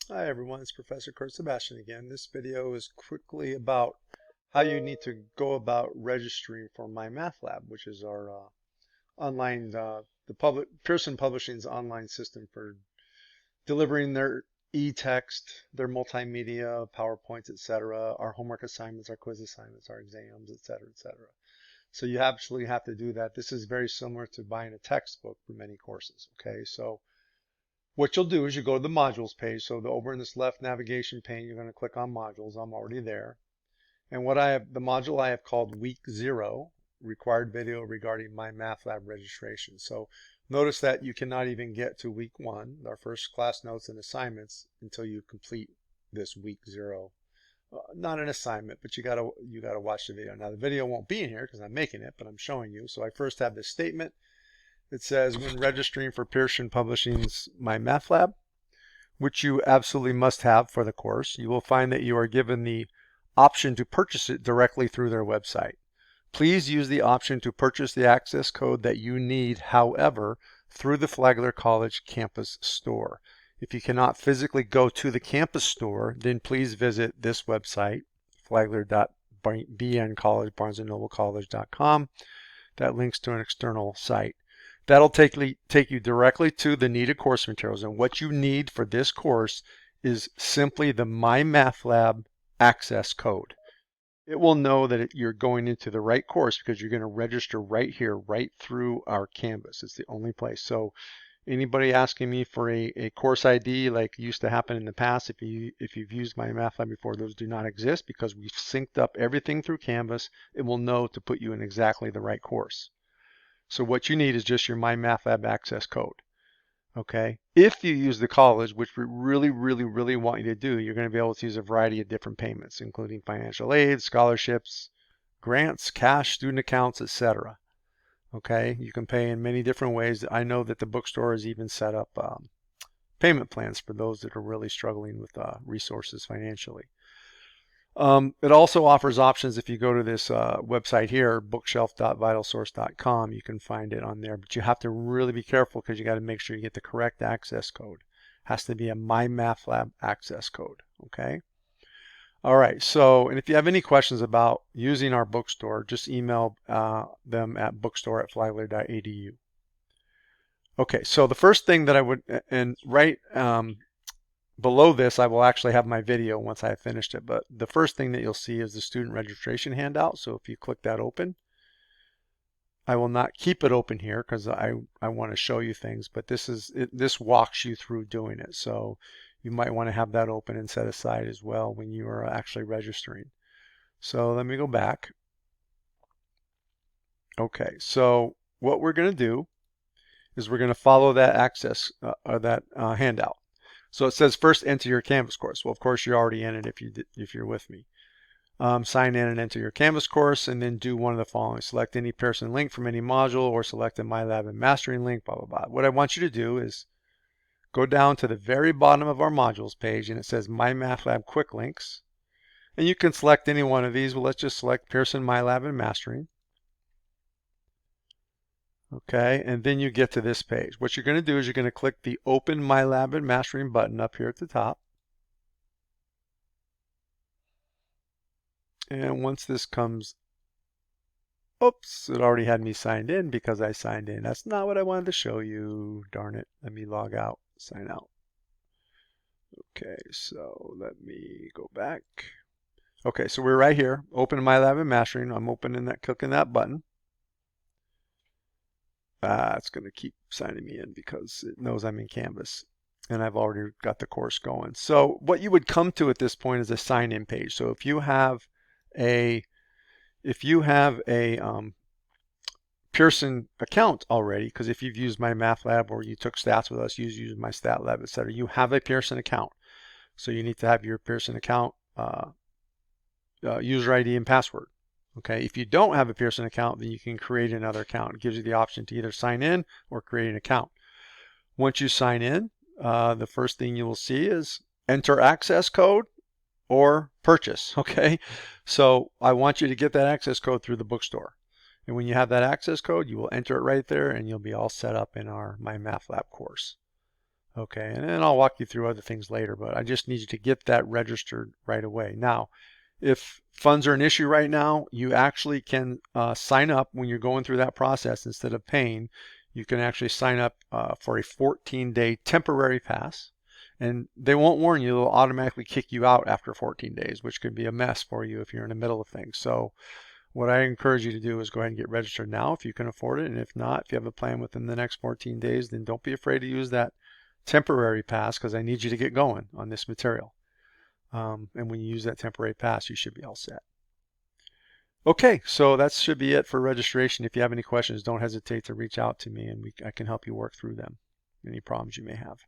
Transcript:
Hi everyone, it's Professor Sebastian again. This video is quickly about how you need to go about registering for MyMathLab, which is our online, the public Pearson Publishing's online system for delivering their e-text, their multimedia, PowerPoints, etc., our homework assignments, our quiz assignments, our exams, etc., etc. So you absolutely have to do that. This is very similar to buying a textbook for many courses. Okay, so what you'll do is you go to the modules page. So over in this left navigation pane, you're going to click on modules. I'm already there. And the module I have called week 0, required video regarding MyMathLab registration. So notice that you cannot even get to week 1, our first class notes and assignments, until you complete this week 0. Not an assignment, but you gotta watch the video. Now the video won't be in here because I'm making it, but I'm showing you. So I first have this statement. It says, when registering for Pearson Publishing's MyMathLab, which you absolutely must have for the course, you will find that you are given the option to purchase it directly through their website. Please use the option to purchase the access code that you need, however, through the Flagler College campus store. If you cannot physically go to the campus store, then please visit this website, flagler.bncollege.barnesandnoblecollege.com. That links to an external site. That'll take you directly to the needed course materials. And what you need for this course is simply the MyMathLab access code. It will know that you're going into the right course because you're going to register right here, right through our Canvas. It's the only place. So anybody asking me for a course ID like used to happen in the past, if you've used MyMathLab before, those do not exist because we've synced up everything through Canvas. It will know to put you in exactly the right course. So what you need is just your MyMathLab access code. Okay. If you use the college, which we really, really, really want you to do, you're going to be able to use a variety of different payments, including financial aid, scholarships, grants, cash, student accounts, etc. Okay. You can pay in many different ways. I know that the bookstore has even set up payment plans for those that are really struggling with resources financially. It also offers options. If you go to this website here, bookshelf.vitalsource.com, you can find it on there. But you have to really be careful because you got to make sure you get the correct access code. It has to be a MyMathLab access code. Okay. All right. So, and if you have any questions about using our bookstore, just email them at bookstore@flagler.edu. Okay. So the first thing that I would, and right below this, I will actually have my video once I have finished it. But the first thing that you'll see is the student registration handout. So if you click that open, I will not keep it open here because I want to show you things. But this walks you through doing it. So you might want to have that open and set aside as well when you are actually registering. So let me go back. Okay, so what we're going to do is we're going to follow that handout. So it says first enter your Canvas course. Well, of course you're already in it if you're with me. Sign in and enter your Canvas course, and then do one of the following. Select any Pearson link from any module, or select a MyLab and Mastering link, blah, blah, blah. What I want you to do is go down to the very bottom of our modules page, and it says MyMathLab Quick Links. And you can select any one of these. Well, let's just select Pearson, MyLab, and Mastering. Okay, and then you get to this page. What you're going to do is you're going to click the Open MyLab and Mastering button up here at the top. And once this comes, oops, it already had me signed in because I signed in. That's not what I wanted to show you. Darn it. Let me log out, sign out. Okay, so let me go back. Okay, so we're right here, Open MyLab and Mastering. I'm clicking that button. It's going to keep signing me in because it knows I'm in Canvas and I've already got the course going. So what you would come to at this point is a sign-in page. So if you have a Pearson account already, because if you've used MyMathLab or you took stats with us, you use MyStatLab, etc., you have a Pearson account. So you need to have your Pearson account user ID and password. Okay, if you don't have a Pearson account, then you can create another account. It gives you the option to either sign in or create an account. Once you sign in, the first thing you will see is enter access code or purchase. Okay, so I want you to get that access code through the bookstore. And when you have that access code, you will enter it right there and you'll be all set up in our MyMathLab course. Okay, and then I'll walk you through other things later, but I just need you to get that registered right away. Now, if funds are an issue right now, you actually can sign up when you're going through that process. Instead of paying, you can actually sign up for a 14-day temporary pass. And they won't warn you, they'll automatically kick you out after 14 days, which could be a mess for you if you're in the middle of things. So what I encourage you to do is go ahead and get registered now if you can afford it. And if not, if you have a plan within the next 14 days, then don't be afraid to use that temporary pass, because I need you to get going on this material. And when you use that temporary pass, you should be all set. Okay, so that should be it for registration. If you have any questions, don't hesitate to reach out to me, and I can help you work through them, any problems you may have.